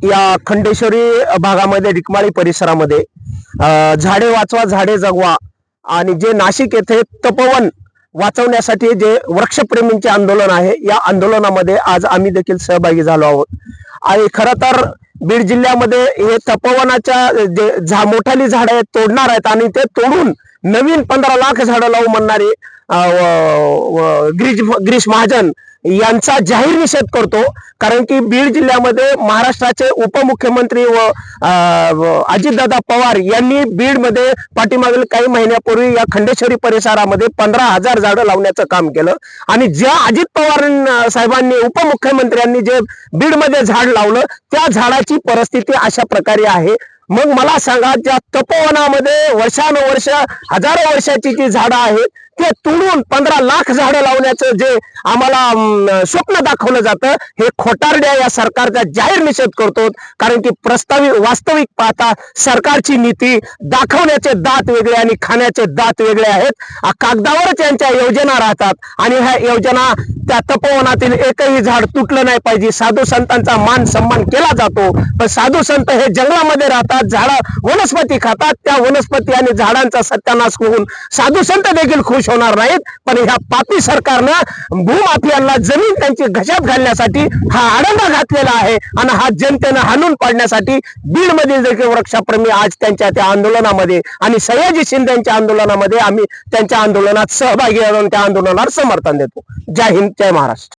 या खंडेश्वरी भागामध्ये रिकमाळी परिसरामध्ये झाडे वाचवा झाडे जगवा आणि जे नाशिक येथे तपोवन वाचवण्यासाठी जे वृक्षप्रेमींचे आंदोलन आहे, या आंदोलनामध्ये आज आम्ही देखील सहभागी झालो आहोत। आणि खरं तर बीड जिल्ह्यामध्ये हे तपोवनाच्या जे मोठाली झाडे तोडणार आहेत आणि ते तोडून नवीन 15 लाख झाडं लावू म्हणणारे गिरीश महाजन यांचा जाहीर निषेध करतो। कारण की बीड जिल्ह्यामध्ये महाराष्ट्राचे उपमुख्यमंत्री व अजितदादा पवार यांनी बीड मध्ये पाठीमागील काही महिन्यापूर्वी या खंडेश्वरी परिसरामध्ये 15,000 झाडं लावण्याचं काम केलं आणि ज्या अजित पवार साहेबांनी उपमुख्यमंत्र्यांनी जे बीड मध्ये झाड लावलं त्या झाडाची परिस्थिती अशा प्रकारे आहे। मग मला सांगा, ज्या तपोवनामध्ये वर्षानुवर्ष हजारो वर्षाची जी झाडं आहेत ते तोडून 15 लाख झाडं लावण्याचं जे आम्हाला स्वप्न दाखवलं जातं, हे खोटारड्या या सरकारचा जाहीर निषेध करतो। कारण की वास्तविक पाहता सरकारची नीती दाखवण्याचे दात वेगळे आणि खाण्याचे दात वेगळे आहेत। कागदावरच यांच्या योजना राहतात आणि ह्या योजना त्या तपोवनातील एकही झाड तुटलं नाही पाहिजे, साधू संतांचा मान सन्मान केला जातो, पण साधू संत हे जंगलामध्ये राहतात, झाडं वनस्पती खातात, त्या वनस्पती आणि झाडांचा सत्यानाश होऊन साधू संत देखील खुश होणार नाहीत। पण ह्या पापी सरकारनं भूमाफियांना जमीन त्यांची घशात घालण्यासाठी हा आडंबा घातलेला आहे आणि हा जनतेनं हाणून पाडण्यासाठी बीड मधील देखील वृक्षप्रेमी आज त्यांच्या त्या आंदोलनामध्ये आणि सयाजी शिंदेच्या आंदोलनामध्ये आम्ही त्यांच्या आंदोलनात सहभागी होऊन त्या आंदोलनाला समर्थन देतो। जय हिंद, जय महाराष्ट्र।